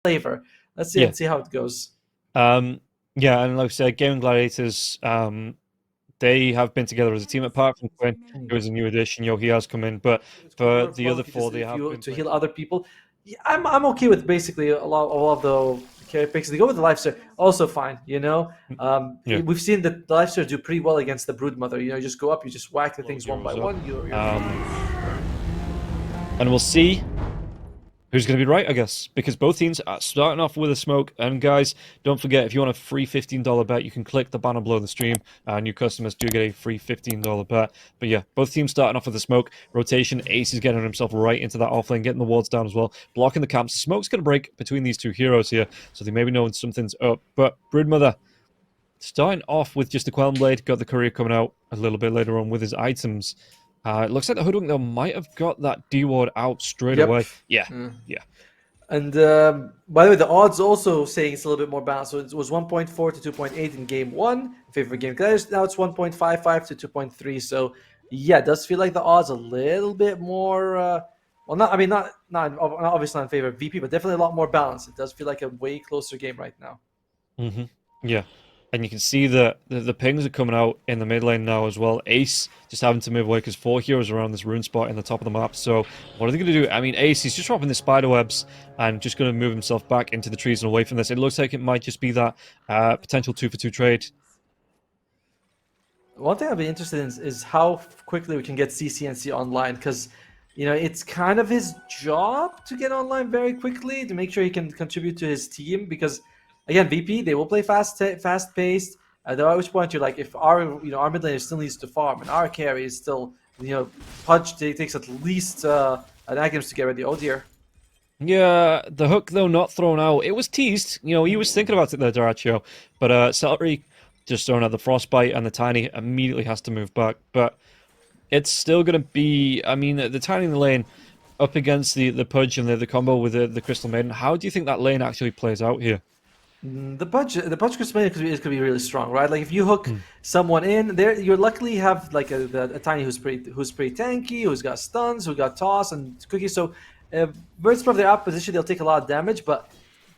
flavor. Let's see Yeah. and see how it goes. Yeah, and like I said, Gaimin Gladiators, they have been together as a team apart from Quinn, who is a new addition. He has come in, but It could for work the well other if you four, just they if have you been to playing. heal other people. Yeah, I'm okay with basically a lot of the carry picks. They go with the lifesteal, also fine. Yeah, We've seen that the lifesteal do pretty well against the Broodmother. You just go up, you just whack the a lot of things one by heroes up. one. You're Um, fine. and we'll see who's going to be right, I guess, because both teams are starting off with a smoke. And guys, don't forget, if you want a free $15 bet, you can click the banner below the stream. New customers do get a free $15 bet. But yeah, both teams starting off with a smoke. Rotation, Ace is getting himself right into that offlane, getting the wards down as well, blocking the camps. The smoke's going to break between these two heroes here, so they may be knowing something's up. But Broodmother, starting off with just the Queln Blade, got the courier coming out a little bit later on with his items. It looks like the Hoodwink, though, might have got that D-Ward out straight Yep. away. Yeah, Mm. yeah. And by the way, the odds also saying it's a little bit more balanced. So it was 1.4 to 2.8 in game one in favor of Game Gladiators. Now it's 1.55 to 2.3. So yeah, it does feel like the odds a little bit more. Well, not I mean not obviously not in favor of VP, but definitely a lot more balanced. It does feel like a way closer game right now. hmm Yeah. And you can see that the pings are coming out in the mid lane now as well. Ace just having to move away because 4 heroes are around this rune spot in the top of the map. So what are they going to do? I mean, Ace, he's just dropping the spider webs and just going to move himself back into the trees and away from this. It looks like it might just be that potential 2-for-2 trade. One thing I'd be interested in is how quickly we can get CCNC online because, it's kind of his job to get online very quickly to make sure he can contribute to his team because, again, VP they will play fast paced. At which point you're like, if our mid laner still needs to farm and our carry is still Pudge takes at least an Agams to get ready. Oh dear. Yeah, the hook, though, not thrown out. It was teased. He was thinking about it there, Daraccio. But Celery just throwing out the Frostbite, and the Tiny immediately has to move back. But it's still going to be, I mean, the Tiny in the lane up against the Pudge and the combo with the Crystal Maiden. How do you think that lane actually plays out here? The punch Crystal could be really strong, right? Like if you hook Hmm. someone in there, you luckily have like a tiny who's pretty tanky, who's got stuns, who got toss and cookies. So Birds from their opposition, they'll take a lot of damage, but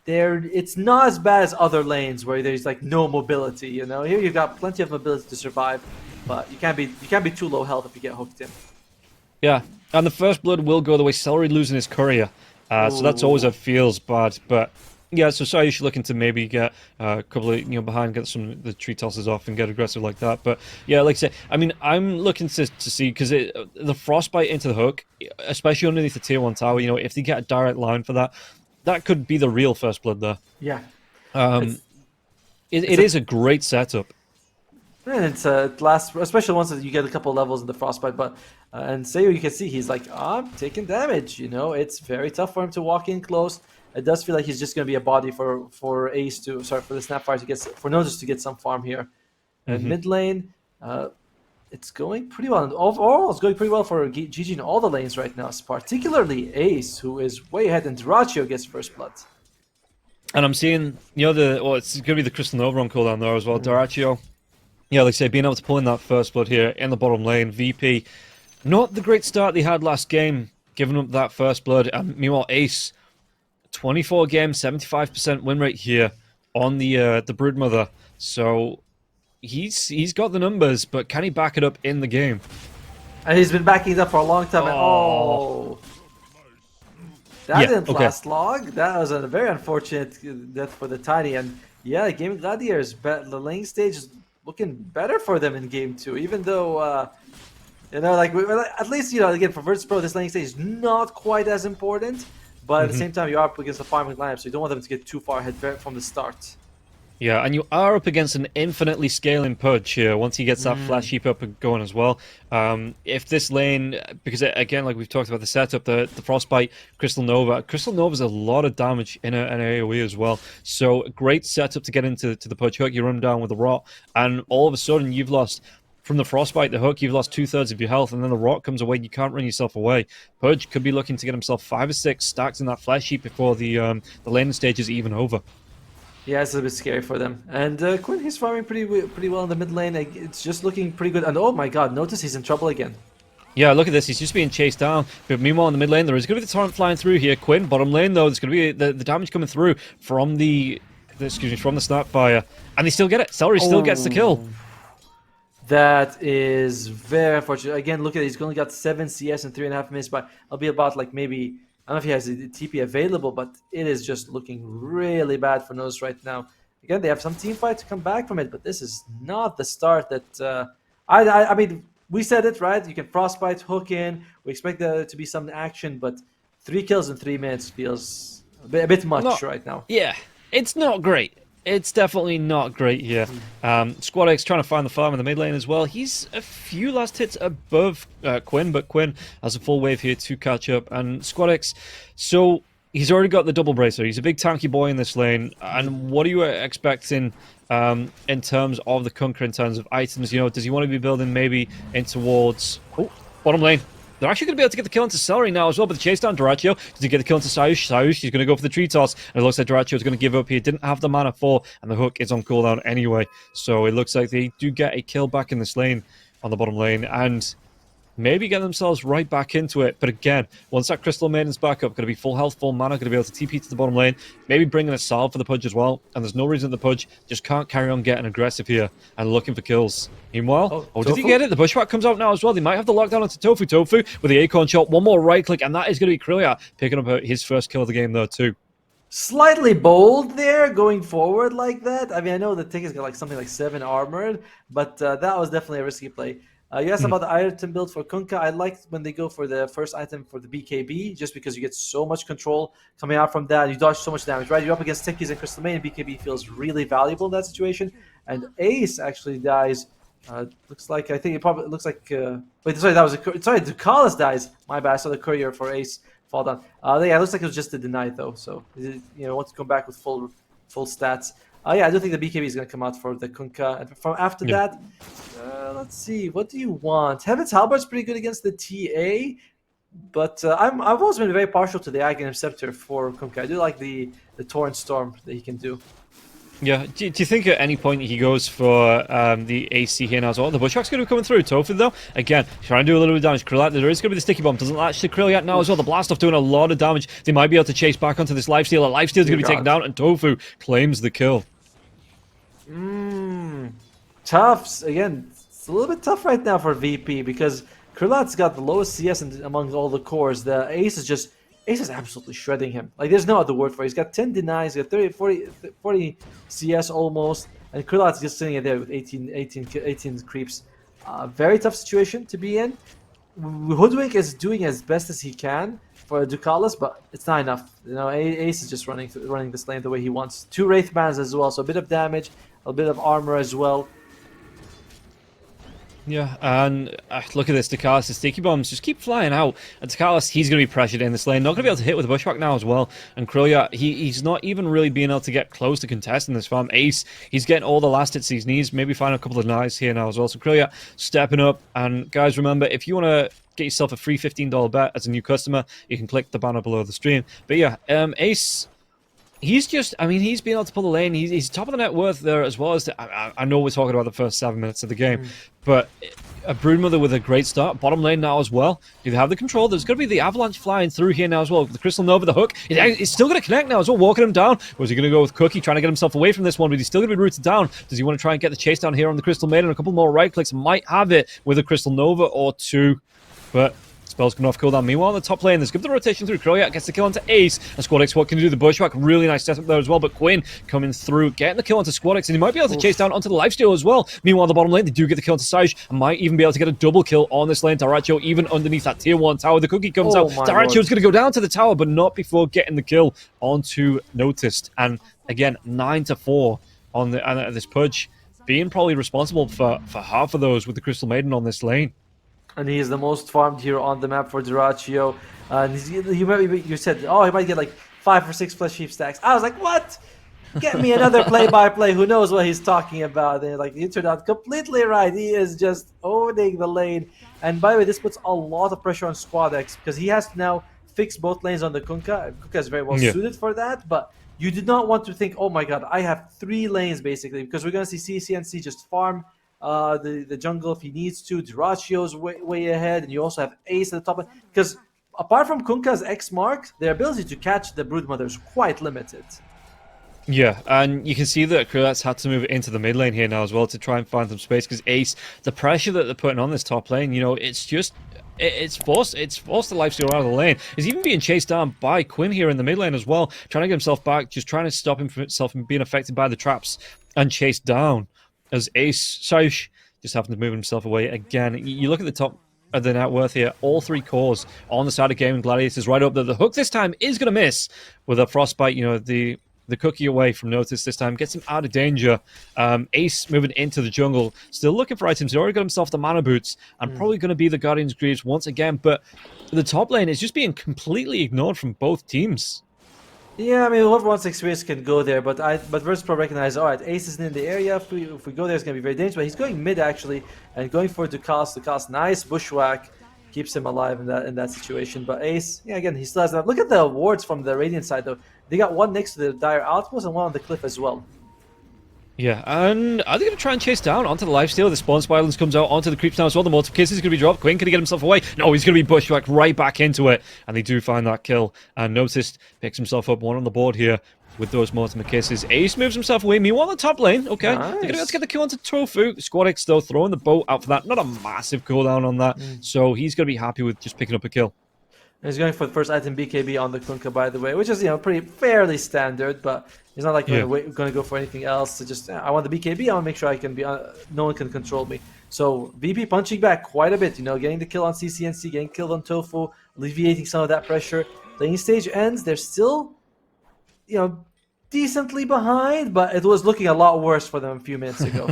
it's not as bad as other lanes where there's like no mobility. Here you've got plenty of mobility to survive, but you can't be too low health if you get hooked in. Yeah, and the first blood will go the way Celery losing his courier. So that's always Ooh. a feels bad, but yeah. So sorry, you should looking to maybe get a couple of behind, get some of the tree tosses off, and get aggressive like that. But yeah, like I say, I mean, I'm looking to see because the frostbite into the hook, especially underneath the tier 1 tower. If they get a direct line for that, that could be the real first blood there. Yeah, Um, it's it, it's it a is a great setup. and it lasts, especially once you get a couple levels in the frostbite. But and Sayo, you can see he's like, I'm taking damage. It's very tough for him to walk in close. It does feel like he's just going to be a body for Ace to sorry for the Snapfire to get for Notice to get some farm here. And hmm mid lane, it's going pretty well. And overall, it's going pretty well for GG in all the lanes right now. Particularly Ace, who is way ahead, and Dyrachyo gets first blood. And I'm seeing, it's going to be the Crystal Nova on cooldown there as well. Mm. Daraccio, yeah, like I say, being able to pull in that first blood here in the bottom lane. VP, not the great start they had last game, giving up that first blood. And meanwhile, Ace, 24 games, 75% win rate here on the Broodmother. So he's got the numbers, but can he back it up in the game? And he's been backing it up for a long time. And Oh, that yeah, didn't okay. last long. That was a very unfortunate death for the Tiny. And yeah, Gaimin Gladiators, the lane stage is looking better for them in game two, even though, at least, again, for Virtus Pro, this lane stage is not quite as important. But at the hmm same time, you are up against the farming lineup, so you don't want them to get too far ahead from the start. Yeah, and you are up against an infinitely scaling Pudge here once he gets that Flash Heap up and going as well. If this lane, because again, like we've talked about the setup, the Frostbite, Crystal Nova's a lot of damage in an AoE as well. So great setup to get into the Pudge hook. You run down with the Rot, and all of a sudden you've lost. From the Frostbite, the hook, you've lost 2/3 of your health, and then the Rot comes away, you can't run yourself away. Pudge could be looking to get himself 5 or 6 stacks in that Flash Heap before the laning stage is even over. Yeah, it's a bit scary for them. And Quinn, he's farming pretty well in the mid lane. It's just looking pretty good. And oh my god, notice he's in trouble again. Yeah, look at this. He's just being chased down. But meanwhile, in the mid lane, there is going to be the torrent flying through here. Quinn, bottom lane, though, there's going to be the damage coming through from from the Snapfire. And they still get it. Celery still gets the kill. Oh, that is very unfortunate. Again, look at it. He's only got 7 CS in 3.5 minutes, but I'll be about like maybe, I don't know if he has a TP available, but it is just looking really bad for Nose right now. Again, they have some team fight to come back from it, but this is not the start that I mean, we said it, right? You can frostbite, hook in. We expect there to be some action, but 3 kills in 3 minutes feels a bit much right now. Yeah, it's not great. It's definitely not great here. Squad X trying to find the farm in the mid lane as well. He's a few last hits above Quinn, but Quinn has a full wave here to catch up. And Squad X, so he's already got the double bracer. He's a big tanky boy in this lane. And what are you expecting in terms of the Kunkka, in terms of items? You know, does he want to be building maybe in towards bottom lane? They're actually going to be able to get the kill into Celery now as well, but the chase down Dyrachyo. Does he get the kill into Sayush? Sayush, he's going to go for the tree toss, and it looks like Dyrachyo is going to give up here. Didn't have the mana for, and the hook is on cooldown anyway. So it looks like they do get a kill back in this lane, on the bottom lane, and maybe get themselves right back into it. But again, once that Crystal Maiden's back up, going to be full health, full mana, going to be able to TP to the bottom lane, maybe bringing a salve for the Pudge as well. And there's no reason the Pudge just can't carry on getting aggressive here and looking for kills. Meanwhile, did he get it? The Bushwhack comes out now as well. They might have the lockdown onto Tofu. Tofu with the Acorn shot. One more right click, and that is going to be Krilliat picking up his first kill of the game there too. Slightly bold there, going forward like that. I mean, I know the ticket's got like something like 7 armored, but that was definitely a risky play. You asked about the item build for Kunkka. I like when they go for the first item for the BKB, just because you get so much control coming out from that. You dodge so much damage, right? You're up against Tikis and Crystal Maiden, and BKB feels really valuable in that situation. And Ace actually dies. Looks like, I think it probably looks like. Wait, sorry, that was Ducalis dies. My bad. I saw the courier for Ace fall down. Yeah, it looks like it was just a deny though. So want to come back with full stats. Yeah, I do think the BKB is going to come out for the Kunkka. And from after that, let's see. What do you want? Heaven's Halberd's pretty good against the TA, but I've always been very partial to the Aghanim Scepter for Kunkka. I do like the Torrent Storm that he can do. Yeah, do you think at any point he goes for the AC here now as well? The Bushwhack's going to be coming through. Tofu, though, again, trying to do a little bit of damage. Krilliat, there is going to be the Sticky Bomb. Doesn't latch to Krilliat now as well. The Blast Off doing a lot of damage. They might be able to chase back onto this Lifesteal. A Lifesteal is going to be taken down, and Tofu claims the kill. Tough. Again, it's a little bit tough right now for VP because Krilliat's got the lowest CS among all the cores. The Ace is absolutely shredding him. Like, there's no other word for it. He's got 10 denies, he's got 40 CS almost, and Krilliat's just sitting there with 18 creeps. Very tough situation to be in. Hoodwink is doing as best as he can for Ducalis, but it's not enough. Ace is just running this lane the way he wants. 2 Wraith Bands as well, so a bit of damage, a bit of armor as well. Yeah, and look at this, Ducalis' sticky bombs just keep flying out. And Ducalis, he's going to be pressured in this lane. Not going to be able to hit with the Bushwhack now as well. And Krilliat, he's not even really being able to get close to contesting this farm. Ace, he's getting all the last hits he needs. Maybe find a couple of knives here now as well. So Krilliat stepping up. And guys, remember, if you want to get yourself a free $15 bet as a new customer, you can click the banner below the stream. But yeah, Ace... he's been able to pull the lane. He's top of the net worth there as well as I know we're talking about the first 7 minutes of the game, but a Broodmother with a great start. Bottom lane now as well. Do they have the control? There's going to be the Avalanche flying through here now as well. The Crystal Nova, the hook. It's still going to connect now as well, walking him down. Or is he going to go with Cookie, trying to get himself away from this one, but he's still going to be rooted down. Does he want to try and get the chase down here on the Crystal Maiden? A couple more right clicks. Might have it with a Crystal Nova or 2, but... spells coming off cooldown. Meanwhile, on the top lane, there's good the rotation through. Krilliat gets the kill onto Ace. And Squad X, what can you do? The Bushwhack, really nice setup there as well. But Quinn coming through, getting the kill onto Squad X. And he might be able to chase down onto the Lifesteal as well. Meanwhile, the bottom lane, they do get the kill onto Sage. And might even be able to get a double kill on this lane. Dyrachyo, even underneath that tier 1 tower. The Cookie comes out. Dyrachyo's going to go down to the tower, but not before getting the kill onto Noticed. And again, 9-4 on this Pudge. Being probably responsible for half of those with the Crystal Maiden on this lane. And he is the most farmed hero on the map for Dyrachyo. You said, he might get like 5 or 6 flesh sheep stacks. I was like, what? Get me another play-by-play. Who knows what he's talking about? And you turned out completely right. He is just owning the lane. And by the way, this puts a lot of pressure on Squad X because he has to now fix both lanes on the Kunkka. Kunkka is very well suited for that, but you did not want to think, oh my god, I have 3 lanes basically, because we're going to see CCNC just farm the jungle if he needs to. Duracio's way ahead, and you also have Ace at the top. Because apart from Kunkka's X mark, their ability to catch the Broodmother is quite limited. Yeah, and you can see that Krillats had to move into the mid lane here now as well to try and find some space because Ace, the pressure that they're putting on this top lane, you know, it's just it's forced the lifesteal out of the lane. He's even being chased down by Quinn here in the mid lane as well, trying to get himself back, just trying to stop himself from being affected by the traps and chased down as Ace Saush just happened to move himself away again. You look at the top of the net worth here, all 3 cores on the side of Gaimin Gladiators right up there. The hook this time is going to miss with a frostbite, you know, the cookie away from Notice this time, gets him out of danger. Ace moving into the jungle, still looking for items. He already got himself the mana boots, and probably going to be the Guardian's Greaves once again, but the top lane is just being completely ignored from both teams. Yeah, I mean, whoever wants experience can go there, but Virtus Pro recognize, all right, Ace is in the area. If we go there, it's going to be very dangerous. But he's going mid actually, and going for it to cast nice bushwhack, keeps him alive in that situation. But Ace, yeah, again, he still has that. Look at the wards from the Radiant side though. They got one next to the Dire Outpost and one on the cliff as well. Yeah, and are they going to try and chase down onto the lifesteal? The spawn spirals comes out onto the creeps now as well. The multiplication is going to be dropped. Quinn, can he get himself away? No, he's going to be bushwhacked right back into it. And they do find that kill. And Noticed picks himself up, one on the board here with those multiplications. Ace moves himself away. Meanwhile, the top lane, okay. Nice. They're going to have to get the kill onto Tofu. Squadix, though, throwing the boat out for that. Not a massive cooldown on that. So he's going to be happy with just picking up a kill. He's going for the first item BKB on the Kunkka, by the way, which is, you know, pretty fairly standard, but he's not like going to go for anything else. So just, I want the BKB, I want to make sure I can be, no one can control me. So VP punching back quite a bit, you know, getting the kill on CCNC, getting killed on Tofu, alleviating some of that pressure. Laning stage ends, they're still, you know, decently behind, but it was looking a lot worse for them a few minutes ago.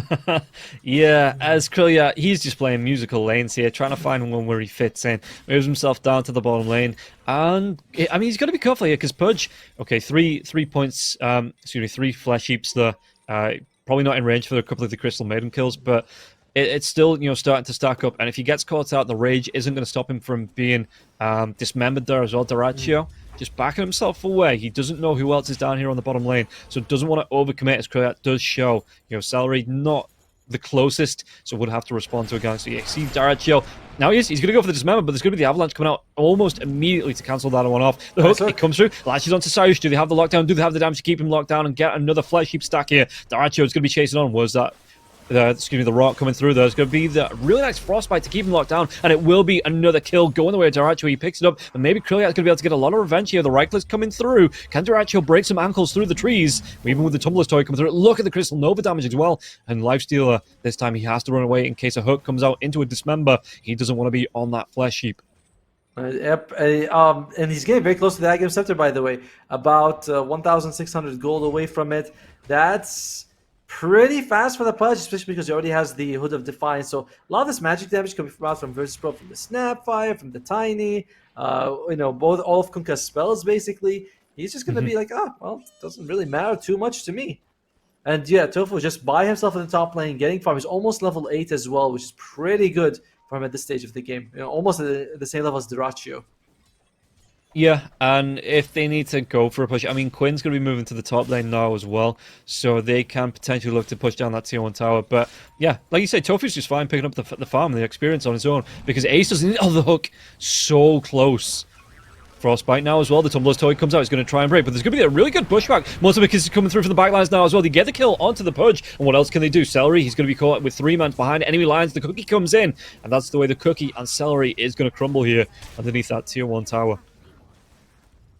Yeah, as Krillia, he's just playing musical lanes here, trying to find one where he fits in. Moves himself down to the bottom lane, and I mean, he's got to be careful here because Pudge, okay, three points, excuse me, 3 flesh heaps there. Probably not in range for a couple of the Crystal Maiden kills, but it's still, you know, starting to stack up. And if he gets caught out, the rage isn't going to stop him from being dismembered there as well. Duraccio just backing himself away. He doesn't know who else is down here on the bottom lane, so doesn't want to overcommit, as Krilliat does show. You know, Celery not the closest, so would have to respond to a gang. So yeah, see Duraccio. Now he's going to go for the dismember, but there's going to be the avalanche coming out almost immediately to cancel that one off. The hook, it comes through, latches onto Cyrus. Do they have the lockdown? Do they have the damage to keep him locked down and get another flesh heap stack here? Duraccio is going to be chasing on. Was that the rock coming through? There's going to be the really nice frostbite to keep him locked down, and it will be another kill going the way of Duraccio. He picks it up, and maybe Krilliat is going to be able to get a lot of revenge here. The right click's coming through. Can Duraccio break some ankles through the trees? Even with the Tumbler's Toy coming through, look at the Crystal Nova damage as well. And Lifestealer, this time he has to run away in case a hook comes out into a dismember. He doesn't want to be on that flesh heap. Yep, and he's getting very close to the Agam Scepter, by the way. About 1,600 gold away from it. That's pretty fast for the Pudge, especially because he already has the Hood of Defiance. So a lot of this magic damage coming from Virtus Pro, from the Snapfire, from the Tiny, you know, all of Kunkka's spells, basically. He's just going to be like, oh, well, it doesn't really matter too much to me. And yeah, Tofu just by himself in the top lane, getting farm. He's almost level 8 as well, which is pretty good for him at this stage of the game. You know, almost at the same level as Duraccio. Yeah, and if they need to go for a push, I mean, Quinn's going to be moving to the top lane now as well, so they can potentially look to push down that tier 1 tower. But yeah, like you said, Tofu's just fine picking up the farm and the experience on his own, because Ace doesn't need the hook so close. Frostbite now as well. The Tumbler's Toy comes out. He's going to try and break, but there's going to be a really good pushback. Multiplic is coming through from the backlines now as well. They get the kill onto the Pudge, and what else can they do? Celery, he's going to be caught with 3 men behind enemy lines. The Cookie comes in, and that's the way the Cookie and Celery is going to crumble here underneath that tier 1 tower.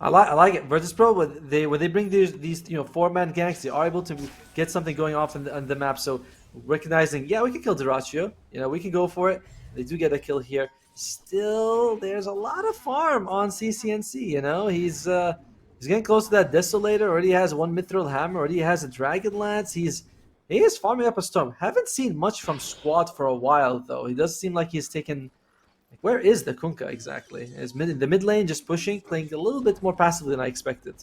I like it. Virtus Pro, when they bring these you know 4-man gangs, they are able to get something going off on the map. So recognizing, yeah, we can kill Duraccio. You know, we can go for it. They do get a kill here. Still, there's a lot of farm on CCNC. You know, he's getting close to that Desolator. Already has 1 Mithril Hammer. Already has a Dragon Lance. He is farming up a storm. Haven't seen much from Squad for a while though. He does seem like he's taken. Where is the Kunkka exactly? Is in the mid lane, just pushing, playing a little bit more passively than I expected.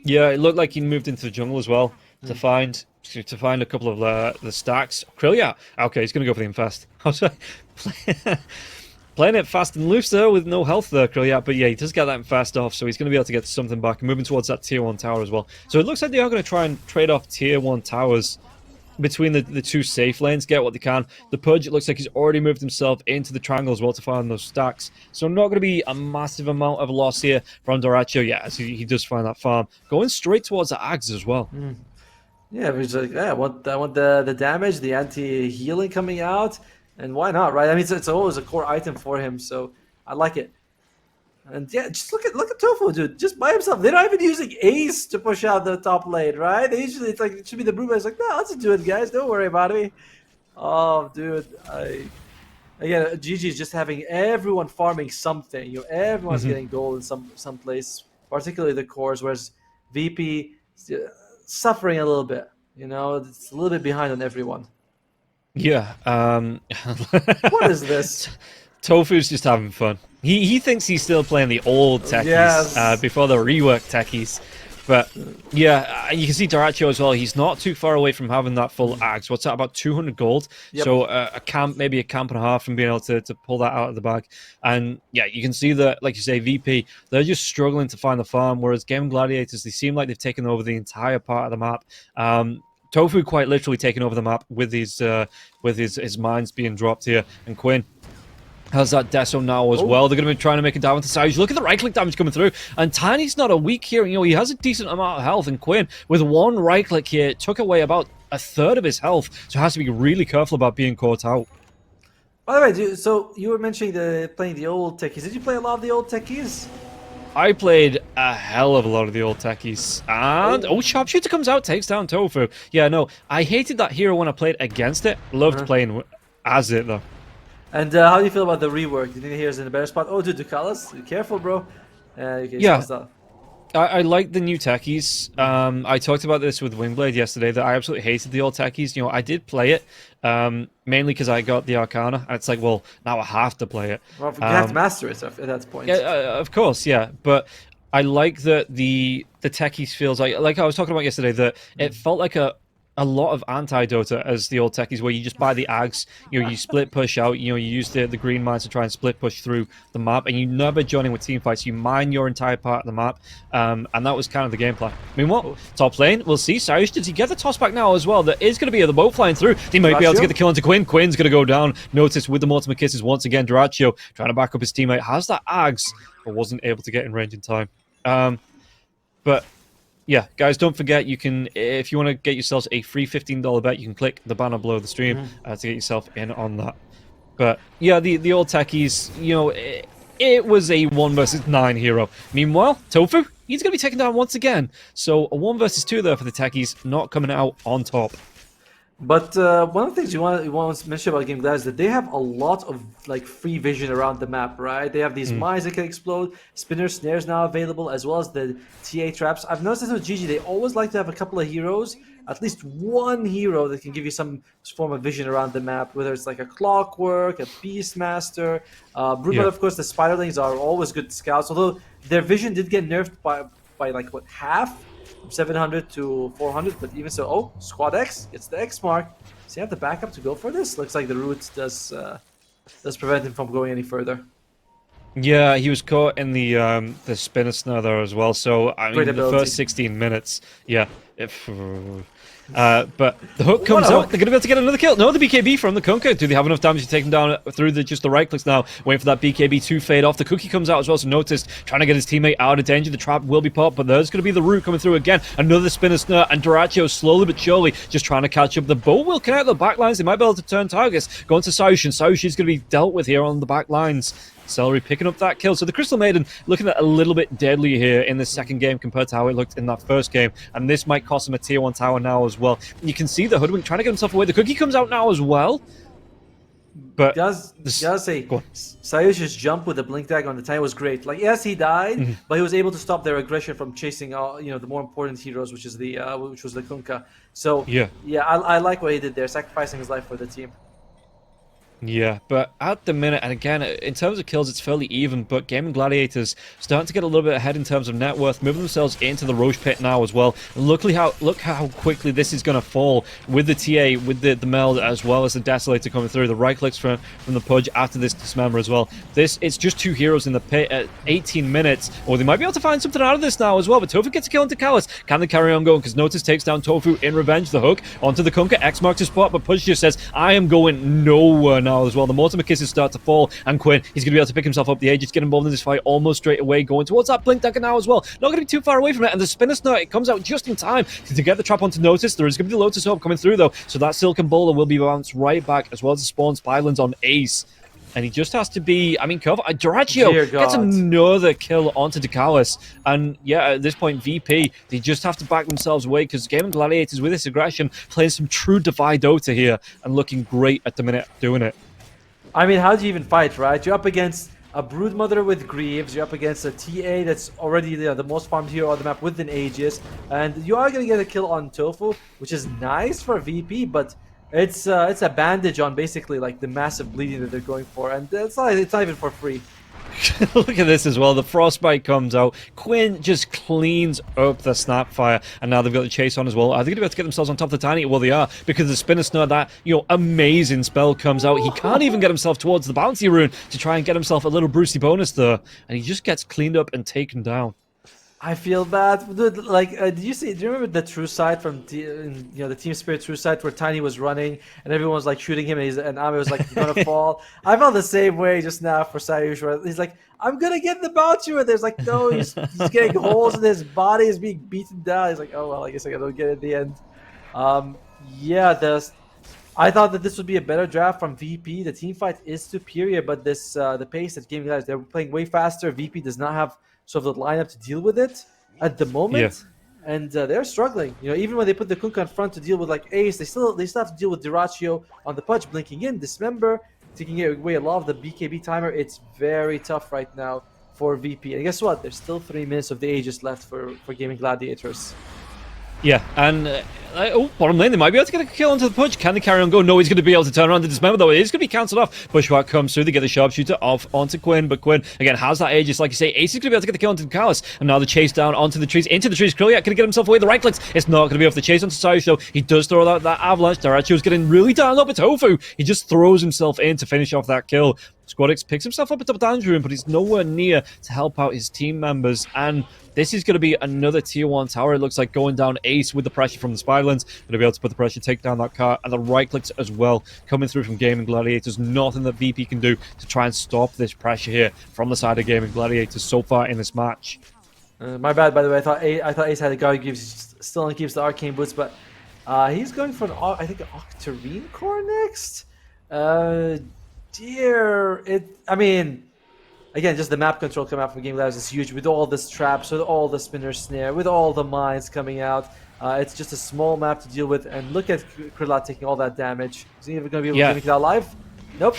Yeah, it looked like he moved into the jungle as well to find a couple of the stacks. Krillia, okay, he's going to go for the infest. Playing it fast and loose there with no health there, Krillia, but yeah, he does get that infest off, so he's going to be able to get something back and moving towards that tier 1 tower as well. So it looks like they are going to try and trade off tier 1 towers between the two safe lanes, get what they can. The Pudge, it looks like he's already moved himself into the triangle as well to find those stacks. So not going to be a massive amount of loss here from Doracho. Yeah, as he does find that farm. Going straight towards the Ags as well. Yeah, he's like, yeah, I want the damage, the anti-healing coming out, and why not, right? I mean, it's always a core item for him, so I like it. And yeah, just look at Tofu, dude, just by himself. They're not even using Ace to push out the top lane, right? They usually it's like it should be the Bruma. It's like, no, let's do it, guys. Don't worry about me. Oh, dude, again, GG is just having everyone farming something. You know, everyone's getting gold in some place, particularly the cores, whereas VP is, suffering a little bit. You know, it's a little bit behind on everyone. Yeah. What is this? Tofu's just having fun. He thinks he's still playing the old techies Yes. before the rework techies. But yeah, you can see Doracho as well. He's not too far away from having that full axe. What's that? About 200 gold. Yep. So maybe a camp and a half from being able to pull that out of the bag. And yeah, you can see that, like you say, VP, they're just struggling to find the farm. Whereas Gaimin Gladiators, they seem like they've taken over the entire part of the map. Tofu quite literally taking over the map with his mines being dropped here, and Quinn has that Deso now as well. They're going to be trying to make a dive into Sage. Look at the right-click damage coming through. And Tiny's not a weak here. You know, he has a decent amount of health. And Quinn, with one right-click here, took away about a third of his health. So has to be really careful about being caught out. By the way, dude, so you were mentioning playing the old techies. Did you play a lot of the old techies? I played a hell of a lot of the old techies. And, Sharpshooter comes out, takes down Tofu. Yeah, no, I hated that hero when I played against it. Loved playing as it, though. And how do you feel about the rework? Do you think here's in a better spot? Oh, dude, Ducalis, be careful, bro. Yeah. I like the new techies. I talked about this with Wingblade yesterday, that I absolutely hated the old techies. You know, I did play it, mainly because I got the Arcana. And it's like, well, now I have to play it. Well, you have to master it at that point. Yeah, of course, yeah. But I like that the techies feels like I was talking about yesterday, that it felt like a lot of anti-Dota as the old techies, where you just buy the Ags, you know, you split push out, you know, you use the green mines to try and split push through the map, and you never join in with team fights. You mine your entire part of the map, and that was kind of the game plan. Meanwhile, top lane, we'll see. Cyrus, does he get the toss back now as well? There is going to be the boat flying through. He might be able to get the kill into Quinn. Quinn's going to go down. Notice with the Mortimer Kisses once again, Doracho trying to back up his teammate. Has that Ags, but wasn't able to get in range in time. But yeah, guys, don't forget, you can, if you want to get yourselves a free $15 bet, you can click the banner below the stream to get yourself in on that. But yeah, the old techies, you know, it was a 1 versus 9 hero. Meanwhile, Tofu, he's going to be taken down once again. So a 1 versus 2 there for the techies, not coming out on top. But one of the things you want to mention about Game Glad is that they have a lot of like free vision around the map, right? They have these mines that can explode, spinner snares now available, as well as the TA traps. I've noticed this with GG, they always like to have a couple of heroes, at least one hero that can give you some form of vision around the map, whether it's like a Clockwork, a Beastmaster. Bruma, of course, the Spiderlings are always good scouts, although their vision did get nerfed by like, what, half? From 700 to 400, but even so, Squad X gets the X mark. Does he have the backup to go for this? Looks like the root does prevent him from going any further. Yeah, he was caught in the spinner snare there as well. So I mean, the first 16 minutes, yeah. But the hook comes out. They're going to be able to get another kill. No, the BKB from the Kunkka. Do they have enough damage to take him down through just the right clicks now? Waiting for that BKB to fade off. The Cookie comes out as well. So notice, trying to get his teammate out of danger. The trap will be popped, but there's going to be the root coming through again. Another spinner snare, and Doracho slowly but surely just trying to catch up. The bow will connect the back lines. They might be able to turn targets. Going to Saushin. Saushin's going to be dealt with here on the back lines. Celery picking up that kill. So the Crystal Maiden looking at a little bit deadly here in the second game compared to how it looked in that first game. And this might cost him a tier 1 tower now as well. You can see the Hoodwink trying to get himself away. The Cookie comes out now as well. But does say Sayush's jump with the blink tag on the time was great. Like, yes, he died, but he was able to stop their aggression from chasing the more important heroes, which was the Kunkka. So yeah, I like what he did there, sacrificing his life for the team. Yeah, but at the minute, and again, in terms of kills, it's fairly even, but Gaimin Gladiators starting to get a little bit ahead in terms of net worth, moving themselves into the Roche pit now as well. And look how quickly this is going to fall with the TA, with the meld, as well as the Desolator coming through, the right clicks from the Pudge after this Dismember as well. It's just two heroes in the pit at 18 minutes, or they might be able to find something out of this now as well, but Tofu gets a kill into Callus. Can they carry on going? Because Notice takes down Tofu in revenge, the hook onto the Kunkka, X marks his spot, but Pudge just says, I am going nowhere now as well. The Mortimer kisses start to fall, and Quinn, he's going to be able to pick himself up the edge. He's getting involved in this fight almost straight away, going towards that Blink Dagger now as well. Not going to be too far away from it, and the Spinner Snare, it comes out just in time to get the trap onto Notice. There is going to be the Lotus Orb coming through though, so that Silken Bowler will be bounced right back, as well as the Spawn Spylands on Ace. And he just has to be, I mean, careful. Duraccio gets another kill onto Decalis. And yeah, at this point, VP, they just have to back themselves away because Gaimin Gladiators, with this aggression, playing some true Defy Dota here and looking great at the minute doing it. I mean, how do you even fight, right? You're up against a Broodmother with Greaves, you're up against a TA that's already the most farmed hero on the map with an Aegis, and you are going to get a kill on Tofu, which is nice for VP, but it's a bandage on basically like the massive bleeding that they're going for, and it's not even for free. Look at this as well. The Frostbite comes out. Quinn just cleans up the Snapfire, and now they've got the chase on as well. Are they going to be able to get themselves on top of the Tiny? Well, they are, because the Spinner Snare, that amazing spell comes out. He can't even get himself towards the Bounty Rune to try and get himself a little Brucey bonus there, and he just gets cleaned up and taken down. I feel bad, dude. Like, do you remember the True Sight from the Team Spirit True Sight where Tiny was running and everyone was like shooting him and Ame was like gonna fall? I felt the same way just now for Sayush, where he's like, I'm gonna get the bounty, and there's like, no, he's getting holes in his body, he's being beaten down. He's like, oh well, I guess I don't get it in the end. Yeah, I thought that this would be a better draft from VP. The team fight is superior, but this the pace that Gaimin Gladiators, they're playing way faster. VP does not have sort of the lineup to deal with it at the moment, and they're struggling. Even when they put the Kunkka in front to deal with like Ace, they still have to deal with Duraccio on the Pudge, blinking in, Dismember, taking away a lot of the BKB timer. It's very tough right now for VP. And guess what? There's still 3 minutes of the Aegis left for Gaimin Gladiators. Yeah, and bottom lane, they might be able to get a kill onto the Pudge. Can they carry on going? No, he's going to be able to turn around to Dismember, though. It is going to be cancelled off. Bushwhack comes through, they get the Sharpshooter off onto Quinn, but Quinn, again, has that Aegis, like you say. Ace is going to be able to get the kill onto Callus, and now the chase down onto the trees, into the trees. Krillyak can get himself away, the right clicks. It's not going to be able to chase onto Cyrus, though. He does throw out that Avalanche. Daraccio's getting really down up with Tofu. He just throws himself in to finish off that kill. Squadix picks himself up at the damage room, but he's nowhere near to help out his team members, and this is going to be another tier 1 tower. It looks like going down Ace with the pressure from the Spiderlands. Going to be able to put the pressure, take down that car, and the right clicks as well coming through from Gaimin Gladiators. Nothing that VP can do to try and stop this pressure here from the side of Gaimin Gladiators so far in this match. My bad, by the way. I thought Ace had a guard still only keeps the arcane boots, but he's going for an Octarine core next. I mean, again, just the map control coming out from Gaimin Gladiators is huge with all this traps, with all the Spinner Snare, with all the mines coming out. It's just a small map to deal with, and look at Krillak taking all that damage. Is he even going to be able to make it out alive? Nope.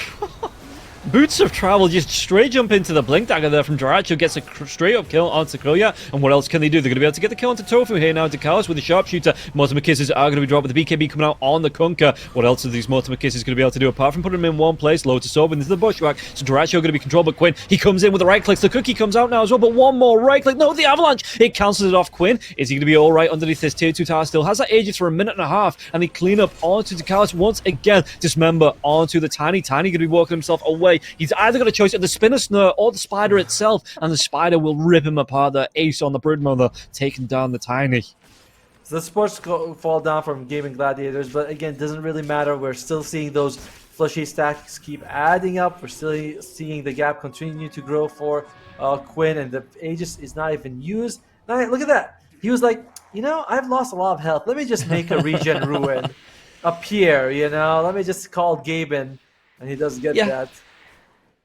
Boots of Travel just straight jump into the Blink Dagger there from Duraccio, gets a straight up kill onto Krillyak. And what else can they do? They're going to be able to get the kill onto Tofu here now. Decalis with the Sharpshooter. Mortimer Kisses are going to be dropped with the BKB coming out on the Kunkka. What else are these Mortimer Kisses going to be able to do apart from putting them in one place? Lotus Orb into the Bushwhack. So Duraccio going to be controlled by Quinn. He comes in with the right clicks. The cookie comes out now as well, but one more right click. No, the Avalanche. It cancels it off Quinn. Is he going to be alright underneath this tier 2 tower? Still has that Aegis for a minute and a half, and they clean up onto Decalis once again. Dismember onto the Tiny. Tiny going to be walking himself away. He's either going to choice of the Spinner Snare or the Spider itself, and the Spider will rip him apart. The Ace on the Broodmother taking down the Tiny. So the sports fall down from Gaimin Gladiators, but again, doesn't really matter. We're still seeing those flushy stacks keep adding up. We're still seeing the gap continue to grow for Quinn, and the Aegis is not even used. Now, look at that. He was like, I've lost a lot of health. Let me just make a regen ruin up here, Let me just call Gaimin, and he does get that.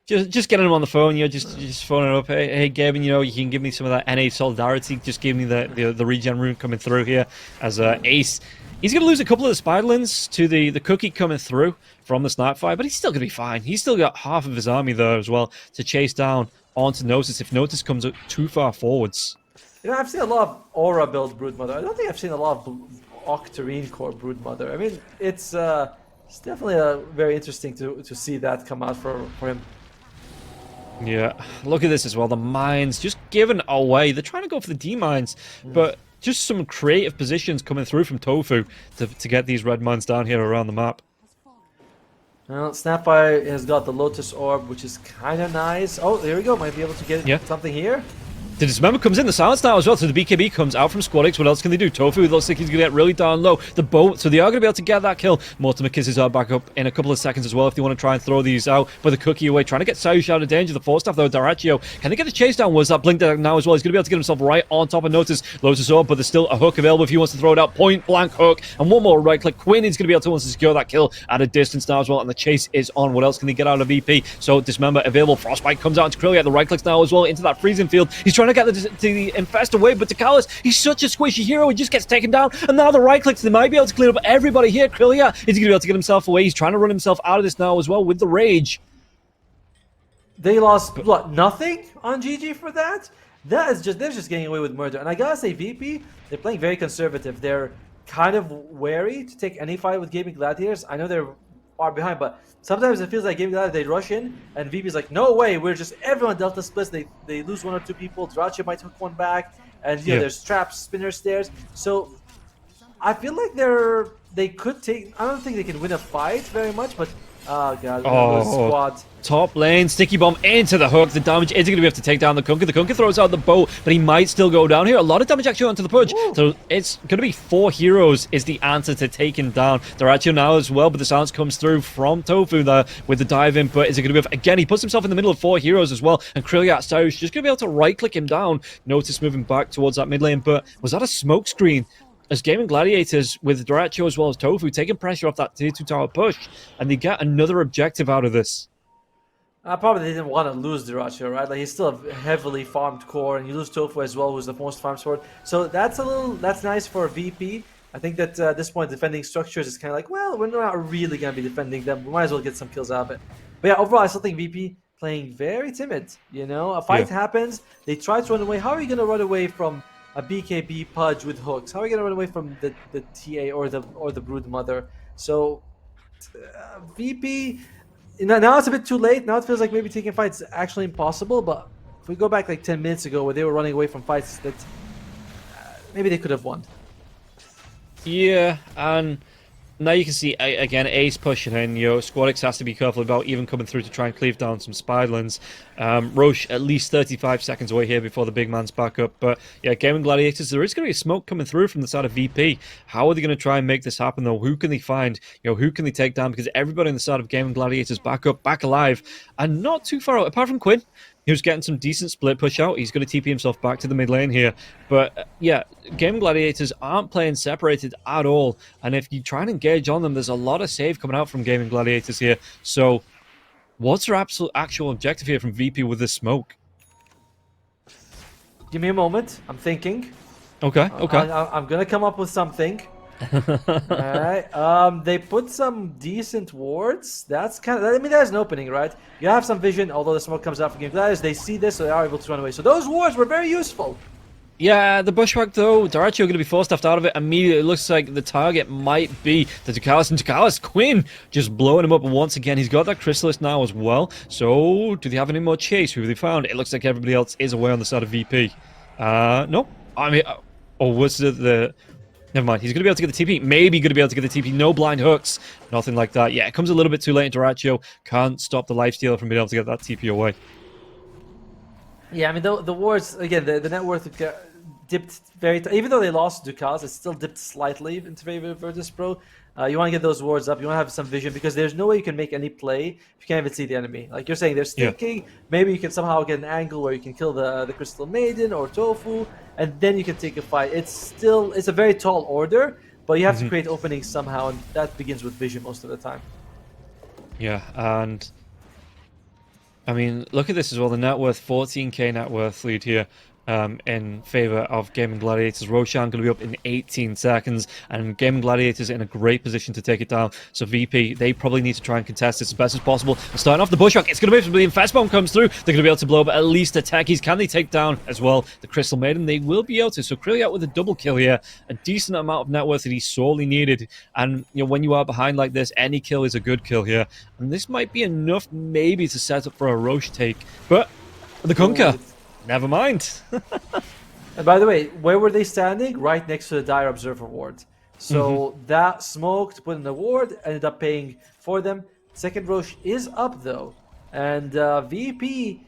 Just getting him on the phone, just phoning up. Hey, Gavin, you can give me some of that NA solidarity. Just give me the regen rune coming through here as Ace. He's going to lose a couple of the Spiderlands to the cookie coming through from the Snapfire, but he's still going to be fine. He's still got half of his army there as well to chase down onto Notice if Notice comes up too far forwards. I've seen a lot of Aura build Broodmother. I don't think I've seen a lot of Octarine core Broodmother. I mean, it's It's definitely very interesting to see that come out for him. Yeah, look at this as well. The mines just given away. They're trying to go for the D mines, but just some creative positions coming through from Tofu to get these red mines down here around the map. Well, Snapfire has got the Lotus Orb, which is kind of nice. Oh, there we go. Might be able to get Yeah. something here. The Dismember comes in, the silence now as well, so the BKB comes out from Squadix. What else can they do? Tofu looks like he's going to get really down low. The boat, so they are going to be able to get that kill. Mortimer kisses are back up in a couple of seconds as well if they want to try and throw these out. But the cookie away, trying to get Sayush out of danger. The force staff though, Daraccio. Can they get the chase down? Was that blink down now as well? He's going to be able to get himself right on top of Notice. Lotus Orb, but there's still a hook available if he wants to throw it out. Point blank hook. And one more right click. Quinn is going to be able to want to secure that kill at a distance now as well. And the chase is on. What else can they get out of VP? So Dismember available. Frostbite comes out into Krillia. The right clicks now as well into that freezing field. He's trying to get the infest away, but Takalis, he's such a squishy hero, he just gets taken down, and now the right clicks, they might be able to clear up everybody here. Krillia is going to be able to get himself away. He's trying to run himself out of this now as well with the rage. They lost what, nothing on GG for that? That is just, they're just getting away with murder. And I gotta say, VP, they're playing very conservative. They're kind of wary to take any fight with Gaimin Gladiators. I know they're far behind, but sometimes it feels like Gaimin Gladiators, they rush in, and VP's like, no way, we're just, everyone Delta splits, they lose one or two people, Draccia might hook one back, and you know, there's traps, spinner stairs. So I feel like they could take, I don't think they can win a fight very much, but oh god, squad. Top lane, sticky bomb into the hook. The damage is going to be able to take down the Kunkka. The Kunkka throws out the bow, but he might still go down here. A lot of damage actually onto the Pudge. Ooh. So it's going to be 4 heroes is the answer to taking down Daraccio now as well, but the silence comes through from Tofu there with the dive in, but is it going to be, again, he puts himself in the middle of 4 heroes as well, and Krillia Cyrus just going to be able to right-click him down. Notice moving back towards that mid lane, but was that a smoke screen? As Gaimin Gladiators with Daraccio as well as Tofu taking pressure off that tier 2 tower push, and they get another objective out of this. Probably they didn't want to lose Daraccio, right? Like he's still a heavily farmed core, and you lose Tofu as well, who's the most farmed sword. So that's nice for VP. I think that at this point, defending structures is kind of like, well, we're not really going to be defending them. We might as well get some kills out of it. But yeah, overall, I still think VP playing very timid. You know, a fight happens, they try to run away. How are you going to run away from a BKB Pudge with hooks? How are you going to run away from the TA or the Brood Mother? So VP. Now it's a bit too late. Now it feels like maybe taking fights is actually impossible. But if we go back like 10 minutes ago where they were running away from fights that maybe they could have won. Yeah, and now you can see, again, Ace pushing in. You know, Squadix has to be careful about even coming through to try and cleave down some Spiderlands. Roche at least 35 seconds away here before the big man's back up. But yeah, Gaimin Gladiators, there is going to be a smoke coming through from the side of VP. How are they going to try and make this happen, though? Who can they find? You know, who can they take down? Because everybody on the side of Gaimin Gladiators back up, back alive, and not too far out, apart from Quinn. He was getting some decent split push out. He's going to TP himself back to the mid lane here. But yeah, Gaimin Gladiators aren't playing separated at all. And if you try and engage on them, there's a lot of save coming out from Gaimin Gladiators here. So what's their actual objective here from VP with this smoke? Give me a moment. I'm thinking. Okay. I'm going to come up with something. Alright, they put some decent wards. That's kind of, I mean, there's an opening, right? You have some vision, although the smoke comes out from Gaimin Gladiators. They see this, so they are able to run away. So those wards were very useful. Yeah, the bushwhack though, Daraccio going to be forced out of it immediately. It looks like the target might be the Takalis, and Takalis, Quinn just blowing him up once again. He's got that Chrysalis now as well. So, do they have any more chase? Who have they found? It looks like everybody else is away on the side of VP. No. I mean, was it the... Never mind, he's going to be able to get the TP. Maybe going to be able to get the TP. No blind hooks. Nothing like that. Yeah, it comes a little bit too late. Daraccio can't stop the lifestealer from being able to get that TP away. Yeah, I mean, the wards, again, the net worth dipped very... Even though they lost Dukas, it still dipped slightly in favor of Virtus Pro. You want to get those wards up. You want to have some vision, because there's no way you can make any play if you can't even see the enemy. Like you're saying, they're stinking. Yeah. Maybe you can somehow get an angle where you can kill the Crystal Maiden or Tofu, and then you can take a fight. It's a very tall order, but you have to create openings somehow, and that begins with vision most of the time. Yeah, and I mean, look at this as well. The net worth, 14k net worth lead here. in favor of Gaimin Gladiators. Roshan going to be up in 18 seconds, and Gaimin Gladiators in a great position to take it down. So VP, they probably need to try and contest this as best as possible. And starting off the Bushwhack, it's going to be if the Infest Bomb comes through, they're going to be able to blow up at least the techies. Can they take down as well the Crystal Maiden? They will be able to. So Krilliat with a double kill here, a decent amount of net worth that he sorely needed. And when you are behind like this, any kill is a good kill here. And this might be enough maybe to set up for a Roche take. But the Kunkka, never mind. And by the way, where were they standing? Right next to the Dire Observer ward. So that smoke to put in the ward ended up paying for them. Second Roche is up though. And VP,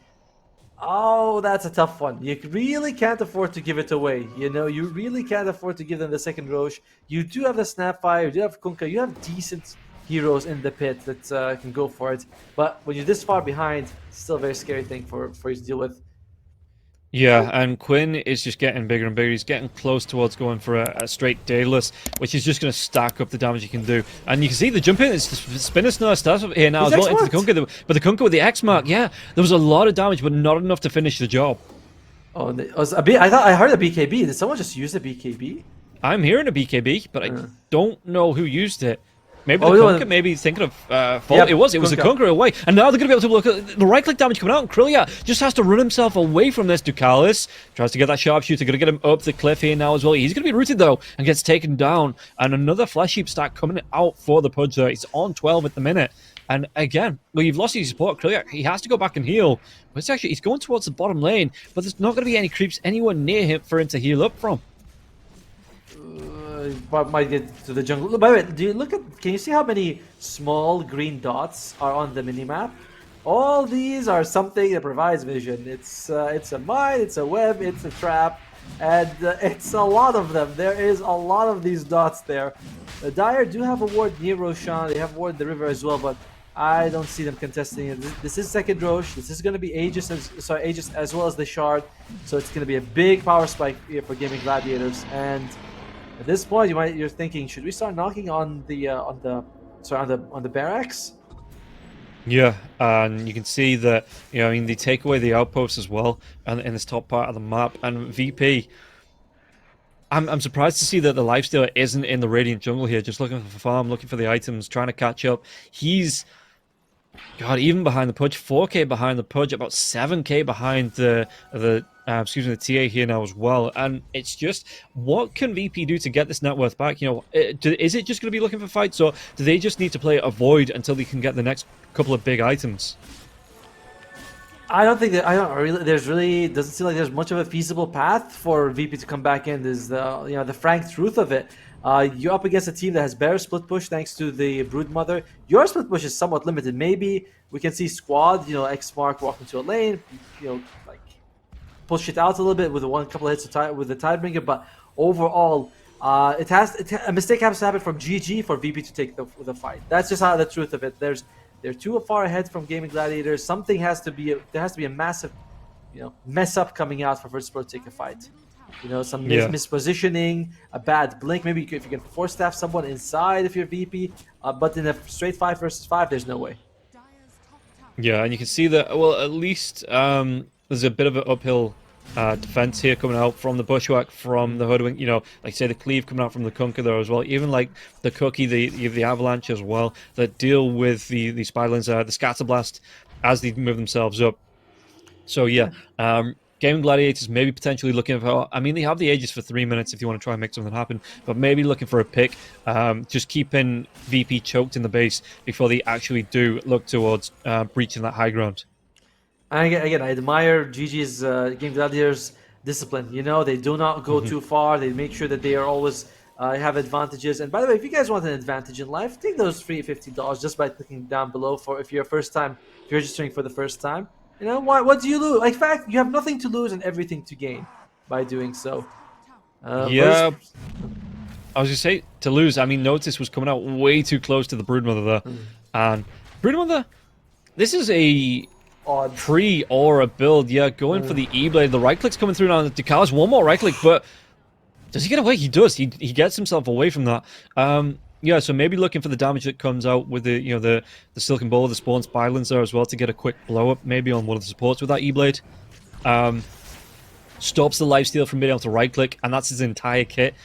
oh, that's a tough one. You really can't afford to give it away. You really can't afford to give them the second Roche. You do have the Snapfire, you do have Kunkka, you have decent heroes in the pit that can go for it. But when you're this far behind, it's still a very scary thing for you to deal with. Yeah, and Quinn is just getting bigger and bigger. He's getting close towards going for a straight Daedalus, which is just going to stack up the damage he can do. And you can see the jump in, it's Spinner starts up here now as well into the Kunkka. But the Kunkka with the X mark, yeah, there was a lot of damage, but not enough to finish the job. Oh, I thought I heard a BKB. Did someone just use a BKB? I'm hearing a BKB, but I don't know who used it. Maybe the Kunkka, maybe thinking of fault. Yep, it was a Kunkka away. And now they're going to be able to look at the right-click damage coming out. And Krilliat just has to run himself away from this. Ducalis tries to get that sharpshooter. Going to get him up the cliff here now as well. He's going to be rooted, though, and gets taken down. And another Flesh Heap stack coming out for the Pudge there. He's on 12 at the minute. And again, well, you've lost his support. Krilliat, he has to go back and heal. But it's actually, he's going towards the bottom lane. But there's not going to be any creeps anywhere near him for him to heal up from. Might get to the jungle. By the way, can you see how many small green dots are on the minimap? All these are something that provides vision. It's a mine, it's a web, it's a trap, and it's a lot of them. There is a lot of these dots there. The Dire do have a ward near Roshan. They have a ward in the river as well, but I don't see them contesting it. This is second Roche. This is going to be Aegis as well as the Shard. So it's going to be a big power spike here for Gaimin Gladiators. And at this point, you're thinking, should we start knocking on the barracks? Yeah, and you can see that they take away the outposts as well, and in this top part of the map. And VP, I'm surprised to see that the Lifestealer isn't in the Radiant jungle here, just looking for farm, looking for the items, trying to catch up. He's even behind the Pudge, 4k behind the Pudge, about 7k behind the TA here now as well. And it's just, what can VP do to get this net worth back? Is it just going to be looking for fights, or do they just need to play Avoid until they can get the next couple of big items? Doesn't seem like there's much of a feasible path for VP to come back in. Is the frank truth of it. You're up against a team that has better split push thanks to the Broodmother. Your split push is somewhat limited. Maybe we can see Squad, X Mark walk into a lane, push it out a little bit with a couple of hits with the Tidebringer. But overall, a mistake has to happen from GG for VP to take the fight. That's just the truth of it. They're too far ahead from Gaimin Gladiators. There has to be a massive, mess up coming out for Virtus Pro to take a fight. Some mispositioning, a bad blink. Maybe if you can force staff someone inside if you're VP, but in a straight 5 versus 5, there's no way. Yeah, and you can see that. Well, at least there's a bit of an uphill defense here coming out from the Bushwhack, from the Hoodwink. Like say the Cleave coming out from the Kunkka there as well. Even like the Cookie, the Avalanche as well, that deal with the Spiderlings, the Scatterblast as they move themselves up. So yeah. Gaimin Gladiators maybe potentially looking for... they have the Aegis for 3 minutes if you want to try and make something happen, but maybe looking for a pick, just keeping VP choked in the base before they actually do look towards breaching that high ground. And again, I admire GG's Gaimin Gladiators' discipline. They do not go too far. They make sure that they are always have advantages. And by the way, if you guys want an advantage in life, take those free $50 just by clicking down below if you're registering for the first time. What do you lose? In fact, you have nothing to lose and everything to gain by doing so. I was going to say, to lose, Notice was coming out way too close to the Broodmother there. And Broodmother, this is a pre-aura build, going for the E-Blade. The right-click's coming through now. Ducalis, one more right-click, but does he get away? He does. He gets himself away from that. So maybe looking for the damage that comes out with the Silken Bowl, the Spawn Spiralings there as well to get a quick blow up maybe on one of the supports with that E-Blade. stops the lifesteal from being able to right-click, and that's his entire kit,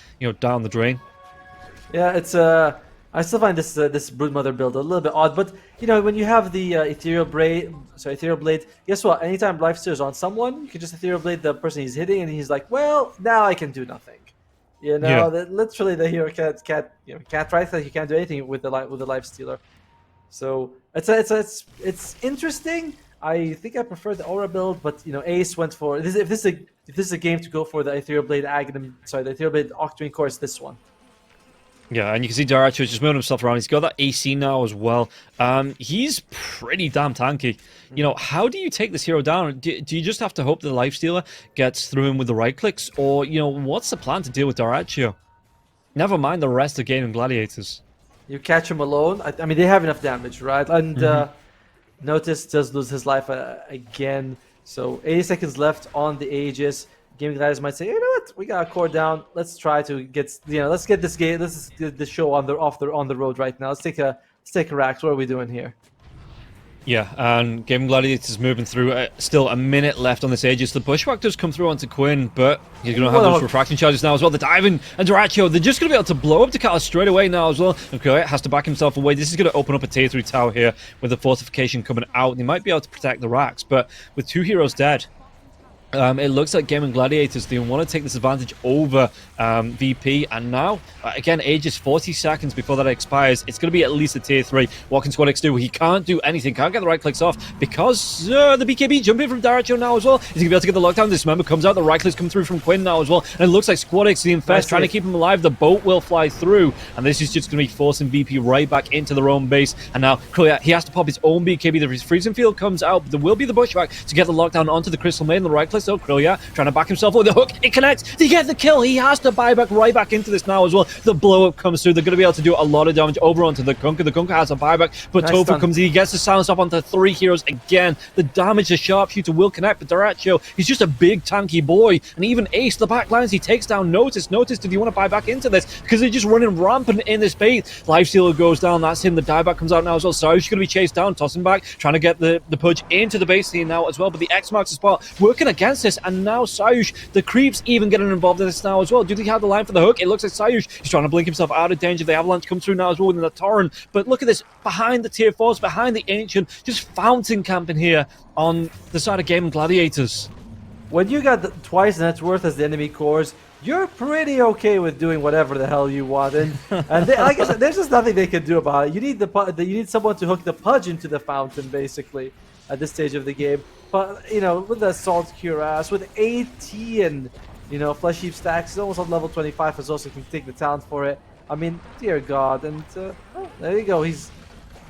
down the drain. Yeah, it's I still find this Broodmother build a little bit odd, but when you have the Ethereal Blade, guess what? Anytime lifesteal is on someone, you can just Ethereal Blade the person he's hitting, and he's like, well, now I can do nothing. Yeah. Literally the hero can't right click. You can't do anything with the lifestealer. So it's interesting. I think I prefer the Aura build, but Ace went for this. If this is a game to go for the Ethereal Blade the Ethereal Blade Octarine Core, it's this one. Yeah, and you can see Daracho just moving himself around. He's got that AC now as well. He's pretty damn tanky. How do you take this hero down? Do you just have to hope the lifestealer gets through him with the right clicks? Or, what's the plan to deal with Daracho? Never mind the rest of Gaimin Gladiators. You catch him alone. I mean, they have enough damage, right? And Notice does lose his life again. So 80 seconds left on the Aegis. Gaimin Gladiators might say, you know what, we got a core down. Let's try to get, let's get this game, let's get the show on the road right now. Let's take a rack. What are we doing here? Yeah, and Gaimin Gladiators is moving through. Still a minute left on this Aegis. The Bushwhack does come through onto Quinn, but he's going to have those refraction charges now as well. The Diving and Daracho, they're just going to be able to blow up the Catalyst straight away now as well. Okay, has to back himself away. This is going to open up a tier 3 tower here with the fortification coming out. They might be able to protect the racks, but with 2 heroes dead, it looks like Gaimin Gladiators, they want to take this advantage over VP, and now, again, Aegis 40 seconds before that expires. It's going to be at least a tier 3. What can Squad X do? He can't do anything, can't get the right clicks off, because the BKB jumping from Daracho now as well. He's going to be able to get the lockdown. Dismember comes out, the right clicks come through from Quinn now as well, and it looks like Squad X, the Infest, trying to keep him alive. The boat will fly through, and this is just going to be forcing VP right back into their own base, and now, clearly, he has to pop his own BKB. The freezing field comes out, but there will be the Bushwhack to get the lockdown onto the Crystal Maiden. The right clicks, though, Krilia trying to back himself with the hook. It connects to get the kill. He has to buy back right back into this now as well. The blow up comes through. They're going to be able to do a lot of damage over onto the Kunkka. The Kunkka has a buyback, but Tofu comes in. He gets the silence up onto 3 heroes again. The damage the sharpshooter will connect, but Daracho, he's just a big tanky boy. And even Ace, the back lines, he takes down Notice. Notice, did you want to buy back into this? Because they're just running rampant in this bait. Lifestealer goes down. That's him. The dieback comes out now as well. Saryu's going to be chased down, tossing back, trying to get the pudge into the base here now as well. But the X marks the spot, working against this. And now Saryush, the creeps even getting involved in this now as well. Do they have the line for the hook? It looks like Saryush, he's trying to blink himself out of danger. The avalanche comes through now as well within the torrent. But look at this, behind the tier 4s, behind the Ancient, just fountain camping here on the side of Gaimin Gladiators. When you got twice net worth as the enemy cores, you're pretty okay with doing whatever the hell you want, and like I said, there's just nothing they can do about it. You need someone to hook the pudge into the fountain, basically, at this stage of the game. But with the Assault Cuirass, with AT and Flesh Heap stacks, he's almost on level 25 as well, so he can take the talent for it. I mean, dear God, and there you go. He's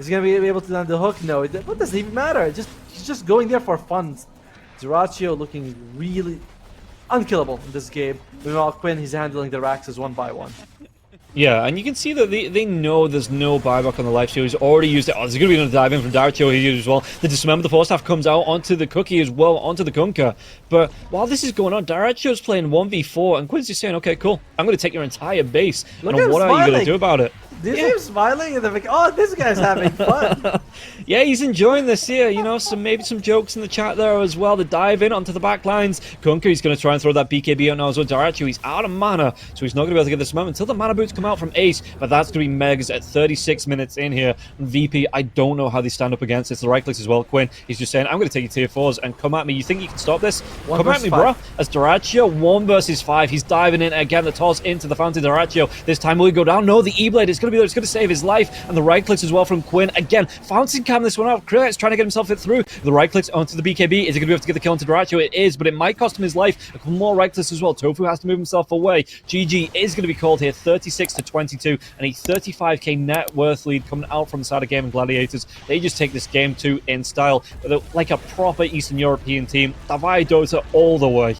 gonna be able to land the hook. No, it doesn't even matter. He's just going there for fun. Daracho looking really unkillable in this game. Meanwhile, Quinn, he's handling the Raxes one by one. Yeah, and you can see that they know there's no buyback on the life steal. He's already used it. Oh, there's going to be another dive in from Daracho here as well. The Dismember, the Force Staff comes out onto the Cookie as well, onto the Kunkka. But while this is going on, Daracho's playing 1v4, and Quinn's just saying, okay, cool, I'm going to take your entire base. Look, and what are you going to do about it? Do you see him smiling? And they're like, oh, this guy's having fun. Yeah, he's enjoying this here. Maybe some jokes in the chat there as well. The dive in onto the back lines. Kunkka, he's going to try and throw that BKB out now as well. Daracho, he's out of mana, so he's not going to be able to get this moment until the mana boots come out from Ace. But that's going to be Megs at 36 minutes in here. And VP, I don't know how they stand up against this. The right clicks as well. Quinn, he's just saying, I'm going to take you tier 4s and come at me. You think you can stop this? Come at me, bro. As Daracho, 1 versus 5. He's diving in again. The toss into the fountain. Daracho, this time will he go down? No, the E-Blade is going to be there. It's going to save his life. And the right clicks as well from Quinn. Again, fountain cam this one out. Krill's trying to get himself it through. The right clicks onto the BKB. Is he going to be able to get the kill onto Daracho? It is, but it might cost him his life. A couple more right clicks as well. Tofu has to move himself away. GG is going to be called here, 36-22, and a 35k net worth lead coming out from the side of Gaimin Gladiators. They just take this game 2 in style, like a proper Eastern European team. Davai Dota all the way.